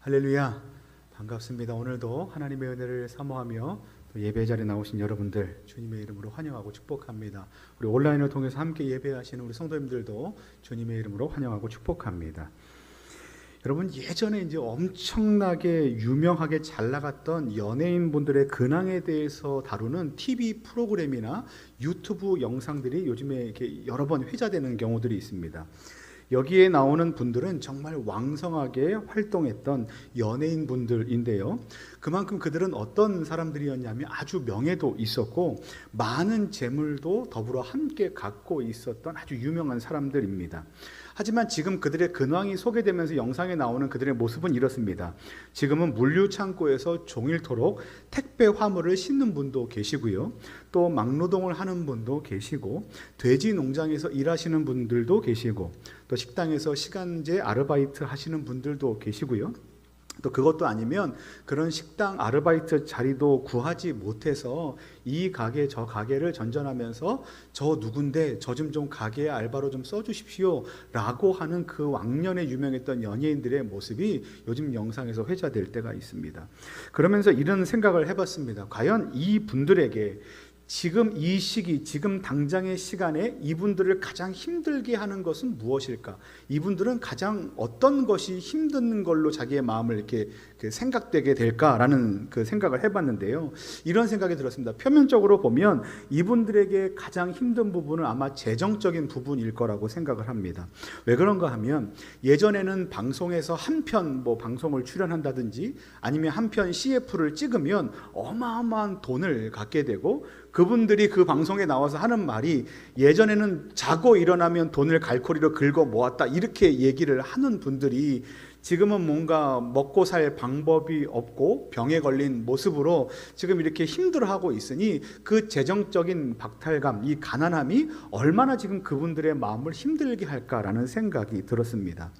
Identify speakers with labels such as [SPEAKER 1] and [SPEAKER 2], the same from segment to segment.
[SPEAKER 1] 할렐루야, 반갑습니다. 오늘도 하나님의 은혜를 사모하며 또 예배 자리에 나오신 여러분들 주님의 이름으로 환영하고 축복합니다. 우리 온라인을 통해서 함께 예배하시는 우리 성도님들도 주님의 이름으로 환영하고 축복합니다. 여러분, 예전에 이제 엄청나게 유명하게 잘 나갔던 연예인분들의 근황에 대해서 다루는 TV 프로그램이나 유튜브 영상들이 요즘에 이렇게 여러 번 회자되는 경우들이 있습니다. 여기에 나오는 분들은 정말 왕성하게 활동했던 연예인분들인데요. 그만큼 그들은 어떤 사람들이었냐면 아주 명예도 있었고 많은 재물도 더불어 함께 갖고 있었던 아주 유명한 사람들입니다. 하지만 지금 그들의 근황이 소개되면서 영상에 나오는 그들의 모습은 이렇습니다. 지금은 물류창고에서 종일토록 택배 화물을 싣는 분도 계시고요. 또 막노동을 하는 분도 계시고, 돼지 농장에서 일하시는 분들도 계시고, 또 식당에서 시간제 아르바이트 하시는 분들도 계시고요. 또 그것도 아니면 그런 식당 아르바이트 자리도 구하지 못해서 이 가게 저 가게를 전전하면서 저 누군데 저 좀 가게에 알바로 좀 써주십시오 라고 하는 그 왕년에 유명했던 연예인들의 모습이 요즘 영상에서 회자될 때가 있습니다. 그러면서 이런 생각을 해봤습니다. 과연 이 분들에게 지금 이 시기, 지금 당장의 시간에 이분들을 가장 힘들게 하는 것은 무엇일까? 이분들은 가장 어떤 것이 힘든 걸로 자기의 마음을 이렇게 생각되게 될까라는 그 생각을 해봤는데요. 이런 생각이 들었습니다. 표면적으로 보면 이분들에게 가장 힘든 부분은 아마 재정적인 부분일 거라고 생각을 합니다. 왜 그런가 하면 예전에는 방송에서 한 편 방송을 출연한다든지 아니면 한 편 CF를 찍으면 어마어마한 돈을 갖게 되고, 그분들이 그 방송에 나와서 하는 말이 예전에는 자고 일어나면 돈을 갈고리로 긁어 모았다 이렇게 얘기를 하는 분들이 지금은 뭔가 먹고 살 방법이 없고 병에 걸린 모습으로 지금 이렇게 힘들어하고 있으니 그 재정적인 박탈감, 이 가난함이 얼마나 지금 그분들의 마음을 힘들게 할까라는 생각이 들었습니다.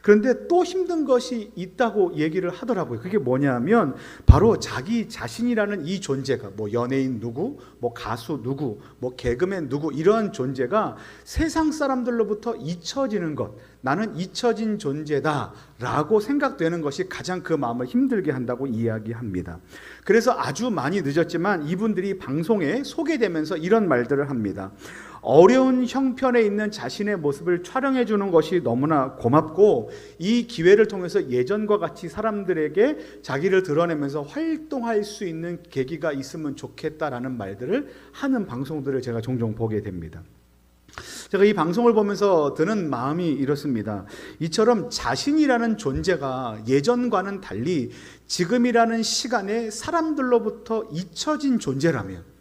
[SPEAKER 1] 그런데 또 힘든 것이 있다고 얘기를 하더라고요. 그게 뭐냐면 바로 자기 자신이라는 이 존재가 연예인 누구, 가수 누구, 개그맨 누구 이런 존재가 세상 사람들로부터 잊혀지는 것, 나는 잊혀진 존재다 라고 생각되는 것이 가장 그 마음을 힘들게 한다고 이야기합니다. 그래서 아주 많이 늦었지만 이분들이 방송에 소개되면서 이런 말들을 합니다. 어려운 형편에 있는 자신의 모습을 촬영해 주는 것이 너무나 고맙고, 이 기회를 통해서 예전과 같이 사람들에게 자기를 드러내면서 활동할 수 있는 계기가 있으면 좋겠다라는 말들을 하는 방송들을 제가 종종 보게 됩니다. 제가 이 방송을 보면서 드는 마음이 이렇습니다. 이처럼 자신이라는 존재가 예전과는 달리 지금이라는 시간에 사람들로부터 잊혀진 존재라면,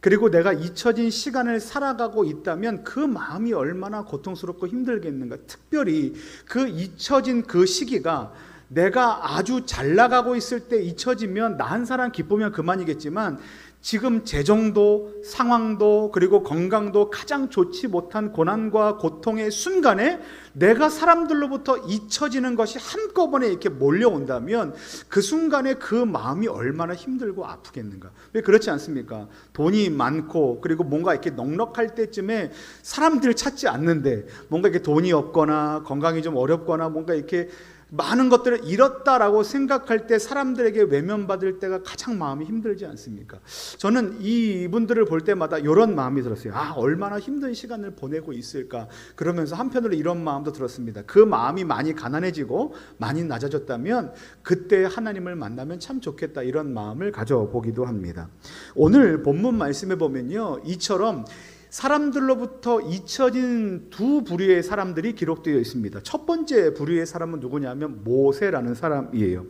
[SPEAKER 1] 그리고 내가 잊혀진 시간을 살아가고 있다면 그 마음이 얼마나 고통스럽고 힘들겠는가. 특별히 그 잊혀진 그 시기가 내가 아주 잘 나가고 있을 때 잊혀지면 나 한 사람 기쁘면 그만이겠지만, 지금 재정도 상황도 그리고 건강도 가장 좋지 못한 고난과 고통의 순간에 내가 사람들로부터 잊혀지는 것이 한꺼번에 이렇게 몰려온다면 그 순간에 그 마음이 얼마나 힘들고 아프겠는가. 왜 그렇지 않습니까? 돈이 많고 그리고 뭔가 이렇게 넉넉할 때쯤에 사람들 찾지 않는데, 뭔가 이렇게 돈이 없거나 건강이 좀 어렵거나 뭔가 이렇게 많은 것들을 잃었다라고 생각할 때 사람들에게 외면받을 때가 가장 마음이 힘들지 않습니까? 저는 이분들을 볼 때마다 이런 마음이 들었어요. 얼마나 힘든 시간을 보내고 있을까. 그러면서 한편으로 이런 마음도 들었습니다. 그 마음이 많이 가난해지고 많이 낮아졌다면 그때 하나님을 만나면 참 좋겠다, 이런 마음을 가져보기도 합니다. 오늘 본문 말씀에 보면요, 이처럼 사람들로부터 잊혀진 두 부류의 사람들이 기록되어 있습니다. 첫 번째 부류의 사람은 누구냐면 모세라는 사람이에요.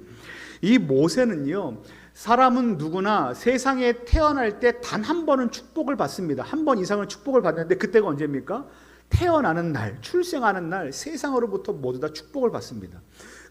[SPEAKER 1] 이 모세는요, 사람은 누구나 세상에 태어날 때 단 한 번은 축복을 받습니다. 한 번 이상을 축복을 받는데 그때가 언제입니까? 태어나는 날, 출생하는 날 세상으로부터 모두 다 축복을 받습니다.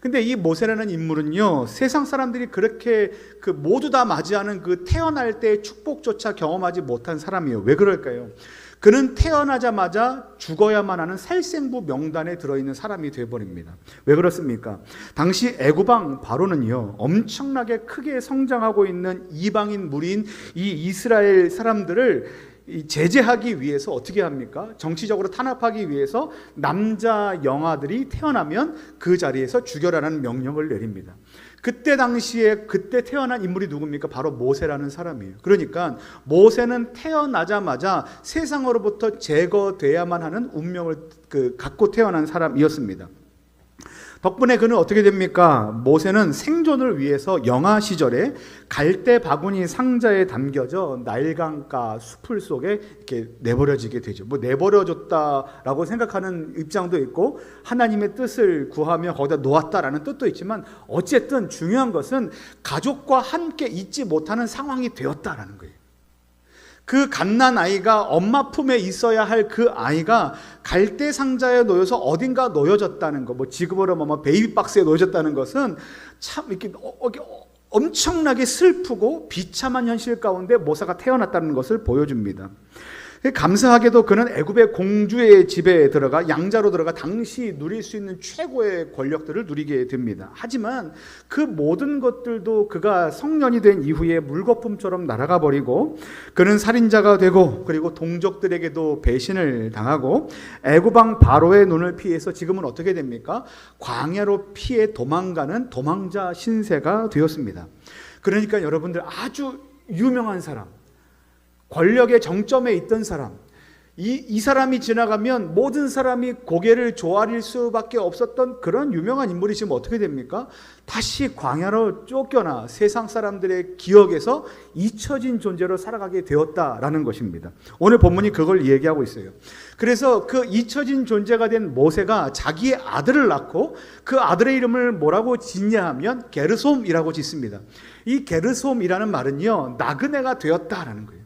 [SPEAKER 1] 근데 이 모세라는 인물은요, 세상 사람들이 그렇게 모두 다 맞이하는 그 태어날 때의 축복조차 경험하지 못한 사람이에요. 왜 그럴까요? 그는 태어나자마자 죽어야만 하는 살생부 명단에 들어있는 사람이 되어버립니다. 왜 그렇습니까? 당시 애굽왕 바로는요, 엄청나게 크게 성장하고 있는 이방인 무리인 이 이스라엘 사람들을 제재하기 위해서 어떻게 합니까? 정치적으로 탄압하기 위해서 남자 영아들이 태어나면 그 자리에서 죽여라는 명령을 내립니다. 그때 당시에 그때 태어난 인물이 누굽니까? 바로 모세라는 사람이에요. 그러니까 모세는 태어나자마자 세상으로부터 제거돼야만 하는 운명을 갖고 태어난 사람이었습니다. 덕분에 그는 어떻게 됩니까? 모세는 생존을 위해서 영아 시절에 갈대 바구니 상자에 담겨져 나일강가 숲을 속에 이렇게 내버려지게 되죠. 뭐 내버려졌다라고 생각하는 입장도 있고 하나님의 뜻을 구하며 거기다 놓았다라는 뜻도 있지만 어쨌든 중요한 것은 가족과 함께 있지 못하는 상황이 되었다라는 거예요. 그 갓난 아이가 엄마 품에 있어야 할 그 아이가 갈대 상자에 놓여서 어딘가 놓여졌다는 거, 뭐 지금으로 뭐 베이비 박스에 놓여졌다는 것은 참 이렇게 엄청나게 슬프고 비참한 현실 가운데 모세가 태어났다는 것을 보여줍니다. 감사하게도 그는 애굽의 공주의 집에 들어가 양자로 들어가 당시 누릴 수 있는 최고의 권력들을 누리게 됩니다. 하지만 그 모든 것들도 그가 성년이 된 이후에 물거품처럼 날아가 버리고 그는 살인자가 되고 그리고 동족들에게도 배신을 당하고 애굽 왕 바로의 눈을 피해서 지금은 어떻게 됩니까? 광야로 피해 도망가는 도망자 신세가 되었습니다. 그러니까 여러분들 아주 유명한 사람, 권력의 정점에 있던 사람, 이 사람이 지나가면 모든 사람이 고개를 조아릴 수밖에 없었던 그런 유명한 인물이 지금 어떻게 됩니까? 다시 광야로 쫓겨나 세상 사람들의 기억에서 잊혀진 존재로 살아가게 되었다라는 것입니다. 오늘 본문이 그걸 얘기하고 있어요. 그래서 그 잊혀진 존재가 된 모세가 자기의 아들을 낳고 그 아들의 이름을 뭐라고 짓냐 하면 게르솜이라고 짓습니다. 이 게르솜이라는 말은요, 나그네가 되었다라는 거예요.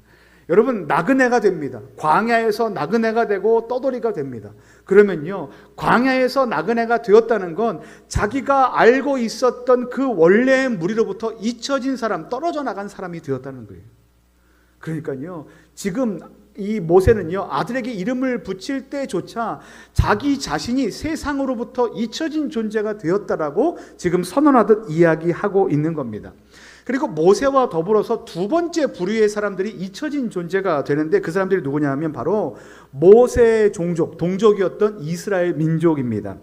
[SPEAKER 1] 여러분, 나그네가 됩니다. 광야에서 나그네가 되고 떠돌이가 됩니다. 그러면요, 광야에서 나그네가 되었다는 건 자기가 알고 있었던 그 원래의 무리로부터 잊혀진 사람, 떨어져 나간 사람이 되었다는 거예요. 그러니까요, 지금 이 모세는요, 아들에게 이름을 붙일 때조차 자기 자신이 세상으로부터 잊혀진 존재가 되었다라고 지금 선언하듯 이야기하고 있는 겁니다. 그리고 모세와 더불어서 두 번째 부류의 사람들이 잊혀진 존재가 되는데 그 사람들이 누구냐 하면 바로 모세 종족, 동족이었던 이스라엘 민족입니다.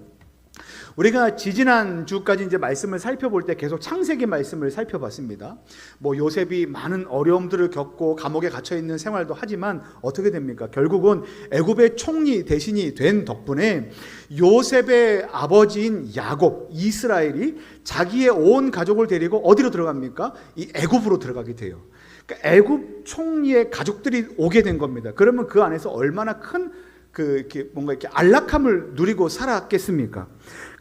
[SPEAKER 1] 우리가 지지난 주까지 이제 말씀을 살펴볼 때 계속 창세기 말씀을 살펴봤습니다. 뭐 요셉이 많은 어려움들을 겪고 감옥에 갇혀 있는 생활도 하지만 어떻게 됩니까? 결국은 애굽의 총리 대신이 된 덕분에 요셉의 아버지인 야곱, 이스라엘이 자기의 온 가족을 데리고 어디로 들어갑니까? 이 애굽으로 들어가게 돼요. 그러니까 애굽 총리의 가족들이 오게 된 겁니다. 그러면 그 안에서 얼마나 큰 뭔가 이렇게 안락함을 누리고 살았겠습니까?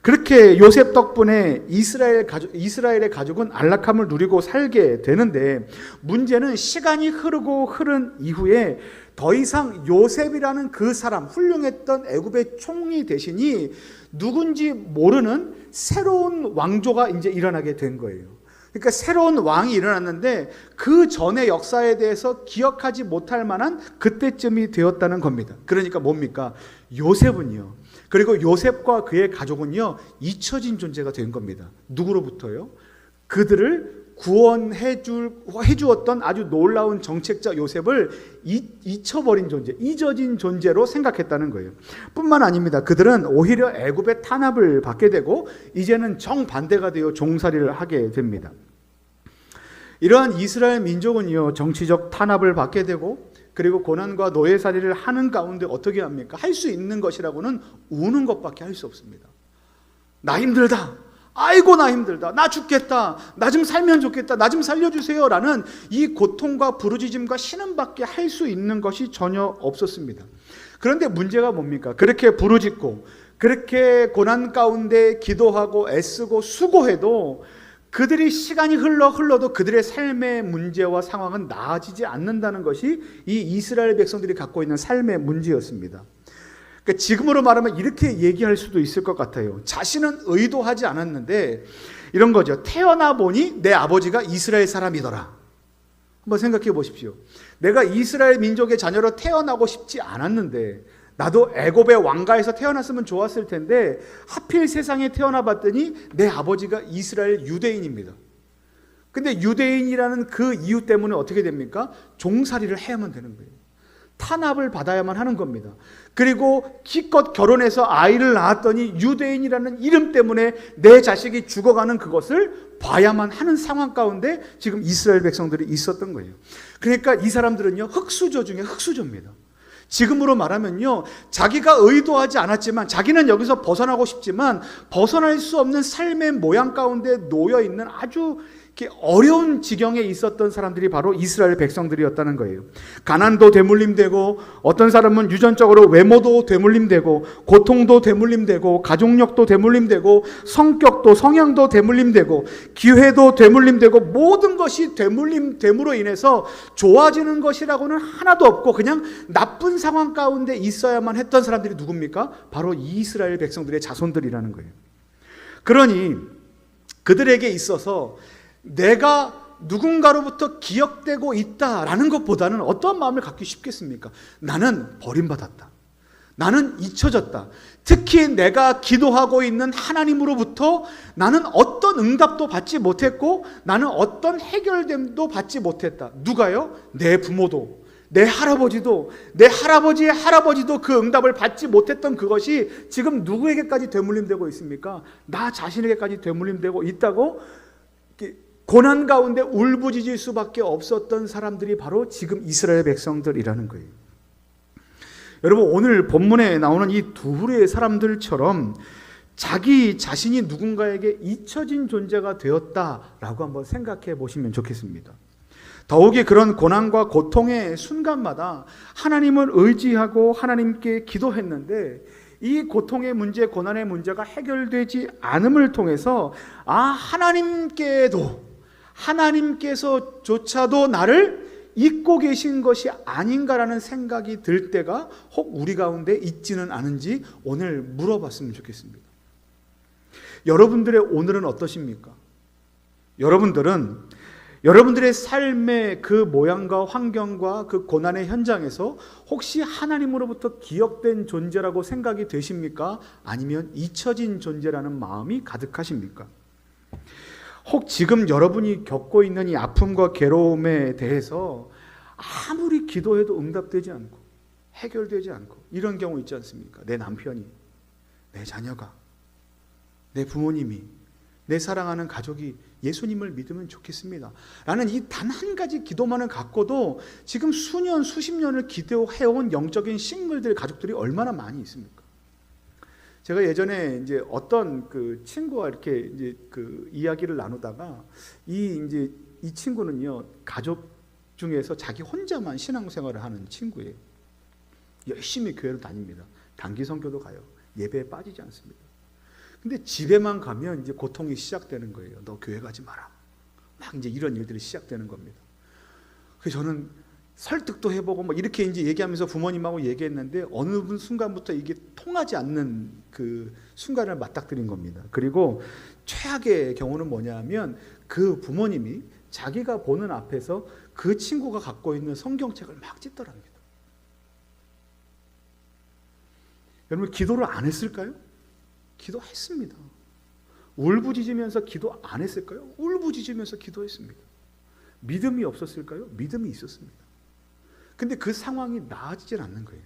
[SPEAKER 1] 그렇게 요셉 덕분에 이스라엘의 가족은 안락함을 누리고 살게 되는데 문제는 시간이 흐른 이후에 더 이상 요셉이라는 그 사람, 훌륭했던 애굽의 총리 대신이 누군지 모르는 새로운 왕조가 이제 일어나게 된 거예요. 그러니까 새로운 왕이 일어났는데 그 전의 역사에 대해서 기억하지 못할 만한 그때쯤이 되었다는 겁니다. 그러니까 뭡니까? 요셉은요, 그리고 요셉과 그의 가족은요, 잊혀진 존재가 된 겁니다. 누구로부터요? 그들을 구원해 주었던 아주 놀라운 정책자 요셉을 잊혀버린 존재, 잊어진 존재로 생각했다는 거예요. 뿐만 아닙니다. 그들은 오히려 애굽의 탄압을 받게 되고 이제는 정반대가 되어 종살이를 하게 됩니다. 이러한 이스라엘 민족은요, 정치적 탄압을 받게 되고 그리고 고난과 노예살이를 하는 가운데 어떻게 합니까? 할 수 있는 것이라고는 우는 것밖에 할 수 없습니다. 나 힘들다. 아이고 나 힘들다. 나 죽겠다. 나 좀 살면 좋겠다. 나 좀 살려주세요. 라는 이 고통과 부르짖음과 신음밖에 할 수 있는 것이 전혀 없었습니다. 그런데 문제가 뭡니까? 그렇게 부르짖고 그렇게 고난 가운데 기도하고 애쓰고 수고해도 그들이 시간이 흘러도 그들의 삶의 문제와 상황은 나아지지 않는다는 것이 이 이스라엘 백성들이 갖고 있는 삶의 문제였습니다. 그러니까 지금으로 말하면 이렇게 얘기할 수도 있을 것 같아요. 자신은 의도하지 않았는데 이런 거죠. 태어나 보니 내 아버지가 이스라엘 사람이더라. 한번 생각해 보십시오. 내가 이스라엘 민족의 자녀로 태어나고 싶지 않았는데 나도 애굽의 왕가에서 태어났으면 좋았을 텐데 하필 세상에 태어나 봤더니 내 아버지가 이스라엘 유대인입니다. 근데 유대인이라는 그 이유 때문에 어떻게 됩니까? 종살이를 해야만 되는 거예요. 탄압을 받아야만 하는 겁니다. 그리고 기껏 결혼해서 아이를 낳았더니 유대인이라는 이름 때문에 내 자식이 죽어가는 그것을 봐야만 하는 상황 가운데 지금 이스라엘 백성들이 있었던 거예요. 그러니까 이 사람들은요, 흑수저 중에 흑수저입니다. 지금으로 말하면요, 자기가 의도하지 않았지만 자기는 여기서 벗어나고 싶지만 벗어날 수 없는 삶의 모양 가운데 놓여 있는 아주 어려운 지경에 있었던 사람들이 바로 이스라엘 백성들이었다는 거예요. 가난도 되물림되고, 어떤 사람은 유전적으로 외모도 되물림되고, 고통도 되물림되고, 가족력도 되물림되고, 성격도 성향도 되물림되고, 기회도 되물림되고, 모든 것이 되물림됨으로 인해서 좋아지는 것이라고는 하나도 없고 그냥 나쁜 상황 가운데 있어야만 했던 사람들이 누굽니까? 바로 이스라엘 백성들의 자손들이라는 거예요. 그러니 그들에게 있어서 내가 누군가로부터 기억되고 있다라는 것보다는 어떤 마음을 갖기 쉽겠습니까? 나는 버림받았다. 나는 잊혀졌다. 특히 내가 기도하고 있는 하나님으로부터 나는 어떤 응답도 받지 못했고 나는 어떤 해결됨도 받지 못했다. 누가요? 내 부모도, 내 할아버지도, 내 할아버지의 할아버지도 그 응답을 받지 못했던 그것이 지금 누구에게까지 되물림되고 있습니까? 나 자신에게까지 되물림되고 있다고 고난 가운데 울부짖을 수밖에 없었던 사람들이 바로 지금 이스라엘 백성들이라는 거예요. 여러분, 오늘 본문에 나오는 이 두 부류의 사람들처럼 자기 자신이 누군가에게 잊혀진 존재가 되었다라고 한번 생각해 보시면 좋겠습니다. 더욱이 그런 고난과 고통의 순간마다 하나님을 의지하고 하나님께 기도했는데 이 고통의 문제, 고난의 문제가 해결되지 않음을 통해서 하나님께서조차도 나를 잊고 계신 것이 아닌가라는 생각이 들 때가 혹 우리 가운데 있지는 않은지 오늘 물어봤으면 좋겠습니다. 여러분들의 오늘은 어떠십니까? 여러분들의 삶의 그 모양과 환경과 그 고난의 현장에서 혹시 하나님으로부터 기억된 존재라고 생각이 되십니까? 아니면 잊혀진 존재라는 마음이 가득하십니까? 혹 지금 여러분이 겪고 있는 이 아픔과 괴로움에 대해서 아무리 기도해도 응답되지 않고 해결되지 않고 이런 경우 있지 않습니까? 내 남편이, 내 자녀가, 내 부모님이, 내 사랑하는 가족이 예수님을 믿으면 좋겠습니다 라는 이 단 한 가지 기도만을 갖고도 지금 수년, 수십 년을 기도해온 영적인 싱글들 가족들이 얼마나 많이 있습니까? 제가 예전에 이제 어떤 그 친구와 이렇게 이제 그 이야기를 나누다가 이 친구는요, 가족 중에서 자기 혼자만 신앙생활을 하는 친구예요. 열심히 교회를 다닙니다. 단기 선교도 가요. 예배에 빠지지 않습니다. 근데 집에만 가면 이제 고통이 시작되는 거예요. 너 교회 가지 마라. 막 이제 이런 일들이 시작되는 겁니다. 그래서 저는 설득도 해보고 뭐 이렇게 이제 얘기하면서 부모님하고 얘기했는데 어느 순간부터 이게 통하지 않는 그 순간을 맞닥뜨린 겁니다. 그리고 최악의 경우는 뭐냐면 그 부모님이 자기가 보는 앞에서 그 친구가 갖고 있는 성경책을 막 찢더랍니다. 여러분, 기도를 안 했을까요? 기도했습니다. 울부짖으면서 기도 안 했을까요? 울부짖으면서 기도했습니다. 믿음이 없었을까요? 믿음이 있었습니다. 근데 그 상황이 나아지질 않는 거예요.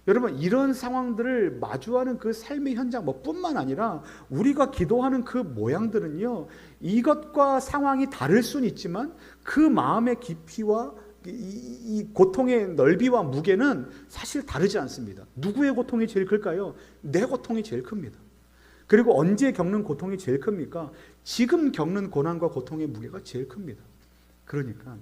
[SPEAKER 1] 여러분, 이런 상황들을 마주하는 그 삶의 현장 뿐만 아니라 우리가 기도하는 그 모양들은요, 이것과 상황이 다를 수는 있지만 그 마음의 깊이와 이 고통의 넓이와 무게는 사실 다르지 않습니다. 누구의 고통이 제일 클까요? 내 고통이 제일 큽니다. 그리고 언제 겪는 고통이 제일 큽니까? 지금 겪는 고난과 고통의 무게가 제일 큽니다. 그러니까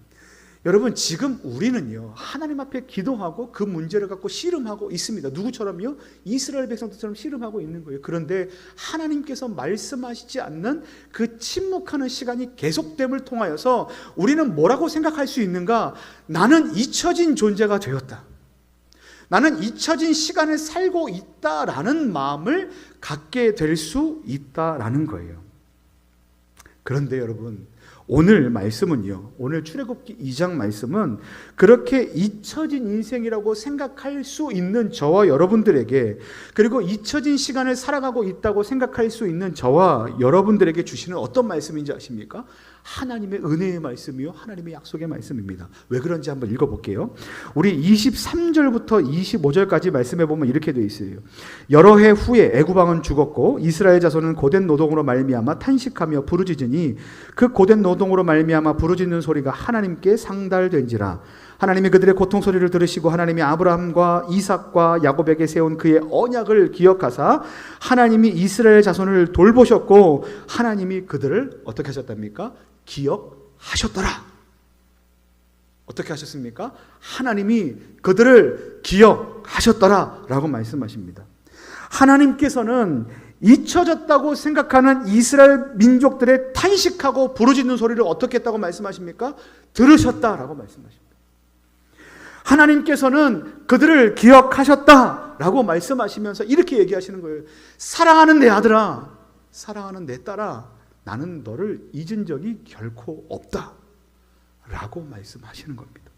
[SPEAKER 1] 여러분, 지금 우리는요, 하나님 앞에 기도하고 그 문제를 갖고 씨름하고 있습니다. 누구처럼요? 이스라엘 백성들처럼 씨름하고 있는 거예요. 그런데 하나님께서 말씀하시지 않는 그 침묵하는 시간이 계속됨을 통하여서 우리는 뭐라고 생각할 수 있는가? 나는 잊혀진 존재가 되었다. 나는 잊혀진 시간을 살고 있다라는 마음을 갖게 될 수 있다라는 거예요. 그런데 여러분, 오늘 말씀은요, 오늘 출애굽기 2장 말씀은 그렇게 잊혀진 인생이라고 생각할 수 있는 저와 여러분들에게, 그리고 잊혀진 시간을 살아가고 있다고 생각할 수 있는 저와 여러분들에게 주시는 어떤 말씀인지 아십니까? 하나님의 은혜의 말씀이요, 하나님의 약속의 말씀입니다. 왜 그런지 한번 읽어볼게요. 우리 23절부터 25절까지 말씀해 보면 이렇게 되어 있어요. 여러 해 후에 애굽 왕은 죽었고 이스라엘 자손은 고된 노동으로 말미암아 탄식하며 부르짖으니 그 고된 노동으로 말미암아 부르짖는 소리가 하나님께 상달된지라. 하나님이 그들의 고통 소리를 들으시고 하나님이 아브라함과 이삭과 야곱에게 세운 그의 언약을 기억하사 하나님이 이스라엘 자손을 돌보셨고 하나님이 그들을 어떻게 하셨답니까? 기억하셨더라. 어떻게 하셨습니까? 하나님이 그들을 기억하셨더라 라고 말씀하십니다. 하나님께서는 잊혀졌다고 생각하는 이스라엘 민족들의 탄식하고 부르짖는 소리를 어떻게 했다고 말씀하십니까? 들으셨다라고 말씀하십니다. 하나님께서는 그들을 기억하셨다라고 말씀하시면서 이렇게 얘기하시는 거예요. 사랑하는 내 아들아, 사랑하는 내 딸아, 나는 너를 잊은 적이 결코 없다 라고 말씀하시는 겁니다.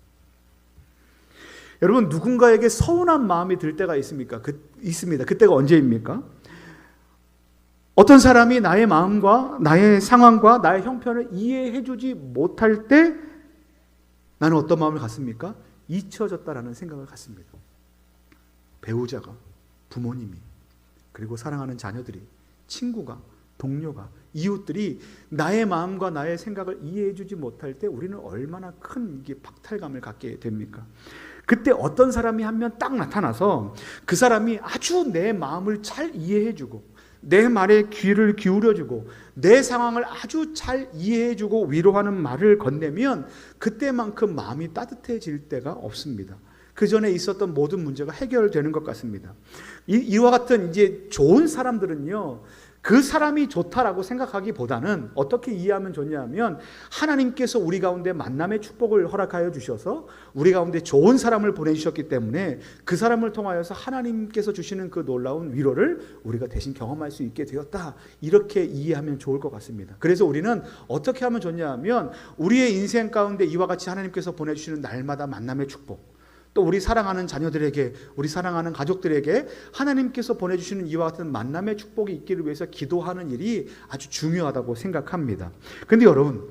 [SPEAKER 1] 여러분, 누군가에게 서운한 마음이 들 때가 있습니까? 있습니다. 그때가 언제입니까? 어떤 사람이 나의 마음과 나의 상황과 나의 형편을 이해해 주지 못할 때 나는 어떤 마음을 갖습니까? 잊혀졌다라는 생각을 갖습니다. 배우자가, 부모님이, 그리고 사랑하는 자녀들이, 친구가, 동료가, 이웃들이 나의 마음과 나의 생각을 이해해 주지 못할 때 우리는 얼마나 큰 이게 박탈감을 갖게 됩니까? 그때 어떤 사람이 한 명 딱 나타나서 그 사람이 아주 내 마음을 잘 이해해 주고 내 말에 귀를 기울여주고 내 상황을 아주 잘 이해해주고 위로하는 말을 건네면 그때만큼 마음이 따뜻해질 때가 없습니다. 그 전에 있었던 모든 문제가 해결되는 것 같습니다. 이와 같은 이제 좋은 사람들은요, 그 사람이 좋다라고 생각하기보다는 어떻게 이해하면 좋냐면 하나님께서 우리 가운데 만남의 축복을 허락하여 주셔서 우리 가운데 좋은 사람을 보내주셨기 때문에 그 사람을 통하여서 하나님께서 주시는 그 놀라운 위로를 우리가 대신 경험할 수 있게 되었다, 이렇게 이해하면 좋을 것 같습니다. 그래서 우리는 어떻게 하면 좋냐면 우리의 인생 가운데 이와 같이 하나님께서 보내주시는 날마다 만남의 축복, 또 우리 사랑하는 자녀들에게, 우리 사랑하는 가족들에게 하나님께서 보내주시는 이와 같은 만남의 축복이 있기를 위해서 기도하는 일이 아주 중요하다고 생각합니다. 그런데 여러분,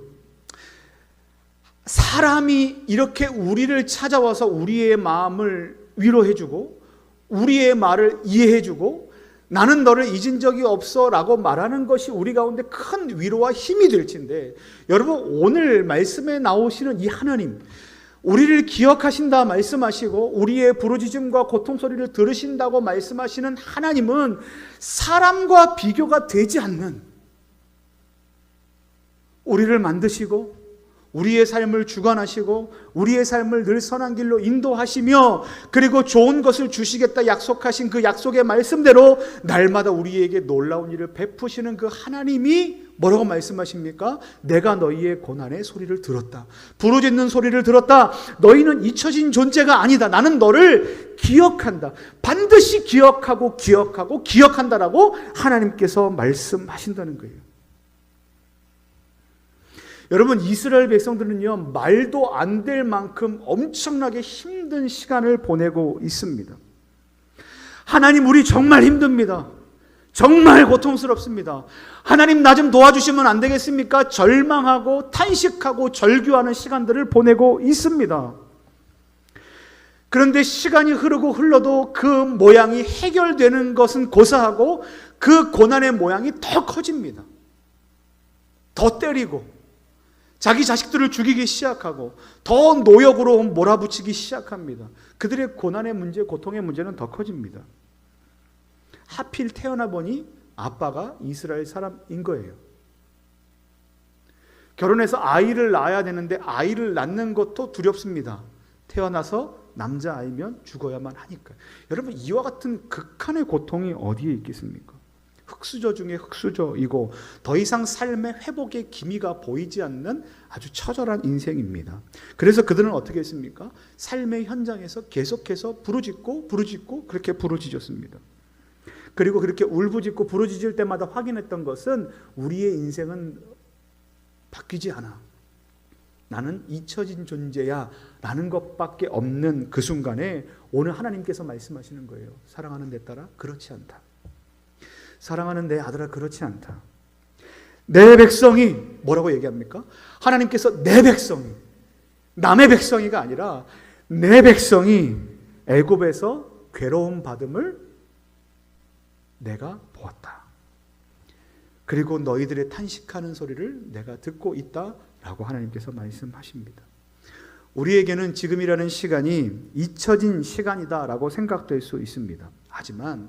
[SPEAKER 1] 사람이 이렇게 우리를 찾아와서 우리의 마음을 위로해주고 우리의 말을 이해해주고 나는 너를 잊은 적이 없어 라고 말하는 것이 우리 가운데 큰 위로와 힘이 될진데, 여러분, 오늘 말씀에 나오시는 이 하나님, 우리를 기억하신다 말씀하시고 우리의 부르짖음과 고통 소리를 들으신다고 말씀하시는 하나님은 사람과 비교가 되지 않는, 우리를 만드시고 우리의 삶을 주관하시고 우리의 삶을 늘 선한 길로 인도하시며 그리고 좋은 것을 주시겠다 약속하신 그 약속의 말씀대로 날마다 우리에게 놀라운 일을 베푸시는 그 하나님이 뭐라고 말씀하십니까? 내가 너희의 고난의 소리를 들었다, 부르짖는 소리를 들었다, 너희는 잊혀진 존재가 아니다, 나는 너를 기억한다, 반드시 기억하고 기억한다라고 하나님께서 말씀하신다는 거예요. 여러분, 이스라엘 백성들은요, 말도 안 될 만큼 엄청나게 힘든 시간을 보내고 있습니다. 하나님, 우리 정말 힘듭니다. 정말 고통스럽습니다. 하나님, 나 좀 도와주시면 안 되겠습니까? 절망하고 탄식하고 절규하는 시간들을 보내고 있습니다. 그런데 시간이 흐르고 흘러도 그 모양이 해결되는 것은 고사하고 그 고난의 모양이 더 커집니다. 더 때리고 자기 자식들을 죽이기 시작하고 더 노역으로 몰아붙이기 시작합니다. 그들의 고난의 문제, 고통의 문제는 더 커집니다. 하필 태어나 보니 아빠가 이스라엘 사람인 거예요. 결혼해서 아이를 낳아야 되는데 아이를 낳는 것도 두렵습니다. 태어나서 남자아이면 죽어야만 하니까. 여러분, 이와 같은 극한의 고통이 어디에 있겠습니까? 흑수저 중에 흑수저이고 더 이상 삶의 회복의 기미가 보이지 않는 아주 처절한 인생입니다. 그래서 그들은 어떻게 했습니까? 삶의 현장에서 계속해서 부르짖고 그렇게 부르짖었습니다. 그리고 그렇게 울부짖고 부르짖을 때마다 확인했던 것은 우리의 인생은 바뀌지 않아. 나는 잊혀진 존재야 라는 것밖에 없는 그 순간에 오늘 하나님께서 말씀하시는 거예요. 사랑하는 내 딸아, 그렇지 않다. 사랑하는 내 아들아, 그렇지 않다. 내 백성이 뭐라고 얘기합니까? 하나님께서 내 백성이, 남의 백성이가 아니라 내 백성이 애굽에서 괴로움 받음을 내가 보았다. 그리고 너희들의 탄식하는 소리를 내가 듣고 있다라고 하나님께서 말씀하십니다. 우리에게는 지금이라는 시간이 잊혀진 시간이다라고 생각될 수 있습니다. 하지만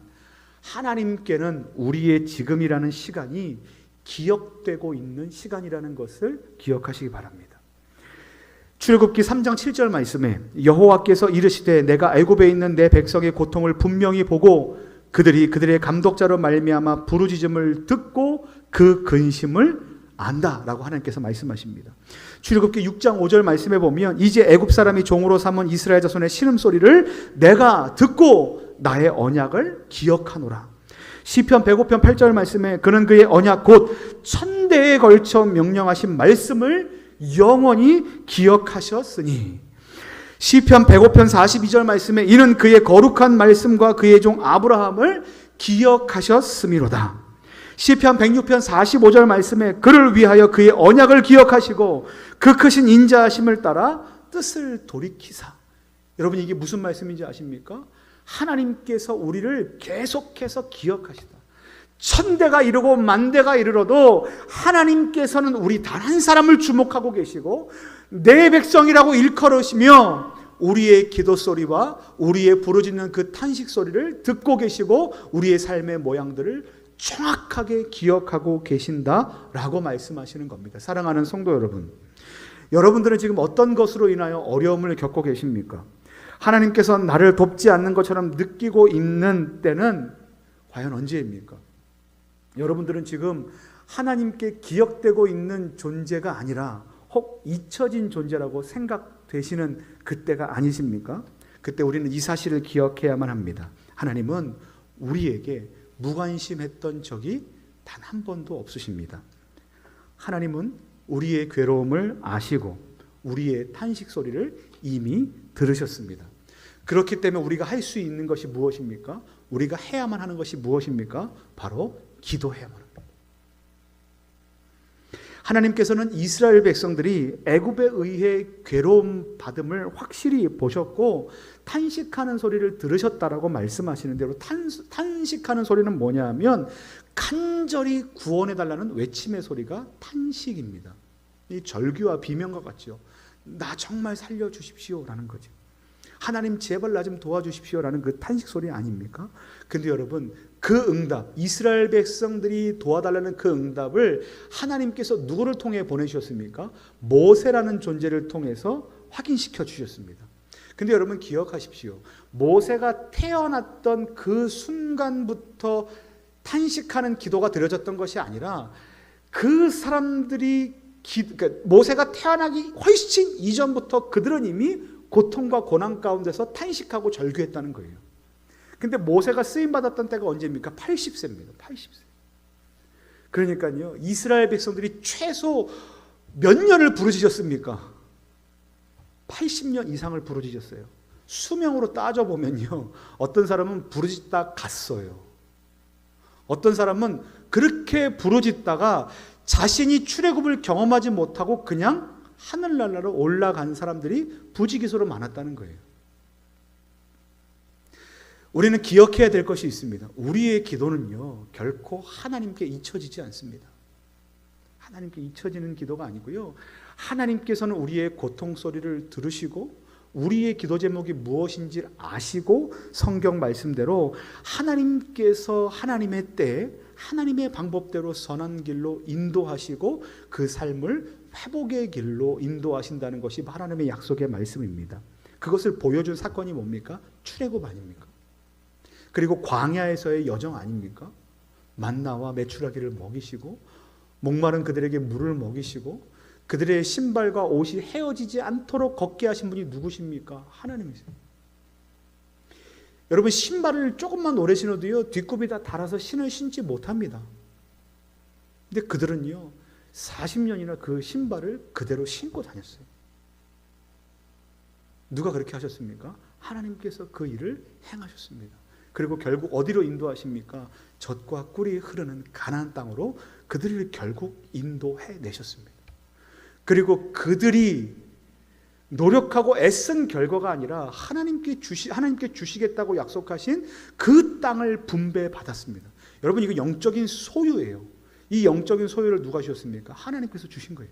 [SPEAKER 1] 하나님께는 우리의 지금이라는 시간이 기억되고 있는 시간이라는 것을 기억하시기 바랍니다. 출애굽기 3장 7절 말씀에 여호와께서 이르시되 내가 애굽에 있는 내 백성의 고통을 분명히 보고 그들이 그들의 감독자로 말미암아 부르짖음을 듣고 그 근심을 안다라고 하나님께서 말씀하십니다. 출애굽기 6장 5절 말씀에 보면 이제 애굽 사람이 종으로 삼은 이스라엘 자손의 신음소리를 내가 듣고 나의 언약을 기억하노라. 시편 105편 8절 말씀에 그는 그의 언약 곧 천대에 걸쳐 명령하신 말씀을 영원히 기억하셨으니 시편 105편 42절 말씀에 이는 그의 거룩한 말씀과 그의 종 아브라함을 기억하셨음이로다. 시편 106편 45절 말씀에 그를 위하여 그의 언약을 기억하시고 그 크신 인자하심을 따라 뜻을 돌이키사. 여러분 이게 무슨 말씀인지 아십니까? 하나님께서 우리를 계속해서 기억하시다. 천대가 이르고 만대가 이르러도 하나님께서는 우리 단 한 사람을 주목하고 계시고 내 백성이라고 일컬으시며 우리의 기도 소리와 우리의 부르짖는 그 탄식 소리를 듣고 계시고 우리의 삶의 모양들을 정확하게 기억하고 계신다라고 말씀하시는 겁니다. 사랑하는 성도 여러분, 여러분들은 지금 어떤 것으로 인하여 어려움을 겪고 계십니까? 하나님께서 나를 돕지 않는 것처럼 느끼고 있는 때는 과연 언제입니까? 여러분들은 지금 하나님께 기억되고 있는 존재가 아니라 혹 잊혀진 존재라고 생각되시는 그때가 아니십니까? 그때 우리는 이 사실을 기억해야만 합니다. 하나님은 우리에게 무관심했던 적이 단 한 번도 없으십니다. 하나님은 우리의 괴로움을 아시고 우리의 탄식 소리를 이미 들으셨습니다. 그렇기 때문에 우리가 할 수 있는 것이 무엇입니까? 우리가 해야만 하는 것이 무엇입니까? 바로 기도해야만 합니다. 하나님께서는 이스라엘 백성들이 애굽에 의해 괴로움 받음을 확실히 보셨고 탄식하는 소리를 들으셨다라고 말씀하시는 대로 탄식하는 소리는 뭐냐 하면 간절히 구원해달라는 외침의 소리가 탄식입니다. 이 절규와 비명과 같죠. 나 정말 살려주십시오라는 거죠. 하나님 제발 나 좀 도와주십시오라는 그 탄식 소리 아닙니까? 근데 여러분 그 응답, 이스라엘 백성들이 도와달라는 그 응답을 하나님께서 누구를 통해 보내주셨습니까? 모세라는 존재를 통해서 확인시켜 주셨습니다. 근데 여러분 기억하십시오. 모세가 태어났던 그 순간부터 탄식하는 기도가 드려졌던 것이 아니라 그 사람들이 그러니까 모세가 태어나기 훨씬 이전부터 그들은 이미 고통과 고난 가운데서 탄식하고 절규했다는 거예요. 근데 모세가 쓰임받았던 때가 언제입니까? 80세입니다. 80세. 그러니까요, 이스라엘 백성들이 최소 몇 년을 부르짖었습니까? 80년 이상을 부르짖었어요. 수명으로 따져보면요, 어떤 사람은 부르짖다 갔어요. 어떤 사람은 그렇게 부르짖다가 자신이 출애굽을 경험하지 못하고 그냥 하늘나라로 올라간 사람들이 부지기수로 많았다는 거예요. 우리는 기억해야 될 것이 있습니다. 우리의 기도는요, 결코 하나님께 잊혀지지 않습니다. 하나님께 잊혀지는 기도가 아니고요, 하나님께서는 우리의 고통 소리를 들으시고 우리의 기도 제목이 무엇인지 아시고 성경 말씀대로 하나님께서 하나님의 때에 하나님의 방법대로 선한 길로 인도하시고 그 삶을 회복의 길로 인도하신다는 것이 하나님의 약속의 말씀입니다. 그것을 보여준 사건이 뭡니까? 출애굽 아닙니까? 그리고 광야에서의 여정 아닙니까? 만나와 메추라기를 먹이시고 목마른 그들에게 물을 먹이시고 그들의 신발과 옷이 헤어지지 않도록 걷게 하신 분이 누구십니까? 하나님이세요. 여러분 신발을 조금만 오래 신어도요 뒷굽이 다 닳아서 신을 신지 못합니다. 근데 그들은요 40년이나 그 신발을 그대로 신고 다녔어요. 누가 그렇게 하셨습니까? 하나님께서 그 일을 행하셨습니다. 그리고 결국 어디로 인도하십니까? 젖과 꿀이 흐르는 가나안 땅으로 그들을 결국 인도해 내셨습니다. 그리고 그들이 노력하고 애쓴 결과가 아니라 하나님께 주시겠다고 약속하신 그 땅을 분배받았습니다. 여러분, 이거 영적인 소유예요. 이 영적인 소유를 누가 주셨습니까? 하나님께서 주신 거예요.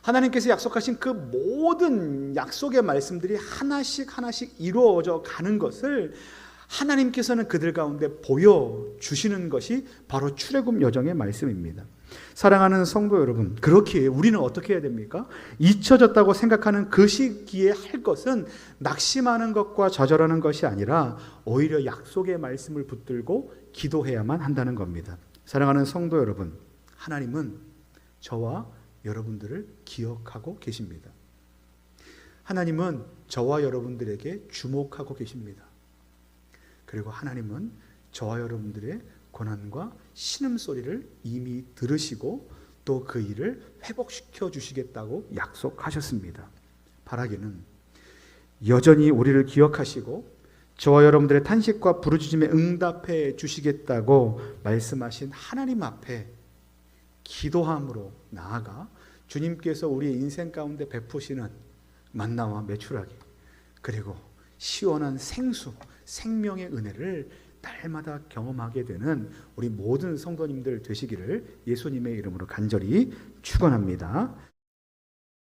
[SPEAKER 1] 하나님께서 약속하신 그 모든 약속의 말씀들이 하나씩 이루어져 가는 것을 하나님께서는 그들 가운데 보여주시는 것이 바로 출애굽 여정의 말씀입니다. 사랑하는 성도 여러분, 그렇게 우리는 어떻게 해야 됩니까? 잊혀졌다고 생각하는 그 시기에 할 것은 낙심하는 것과 좌절하는 것이 아니라 오히려 약속의 말씀을 붙들고 기도해야만 한다는 겁니다. 사랑하는 성도 여러분, 하나님은 저와 여러분들을 기억하고 계십니다. 하나님은 저와 여러분들에게 주목하고 계십니다. 그리고 하나님은 저와 여러분들의 고난과 신음소리를 이미 들으시고 또 그 일을 회복시켜 주시겠다고 약속하셨습니다. 바라기는 여전히 우리를 기억하시고 저와 여러분들의 탄식과 부르짖음에 응답해 주시겠다고 말씀하신 하나님 앞에 기도함으로 나아가 주님께서 우리의 인생 가운데 베푸시는 만나와 메추라기, 그리고 시원한 생수, 생명의 은혜를 날마다 경험하게 되는 우리 모든 성도님들 되시기를 예수님의 이름으로 간절히 축원합니다.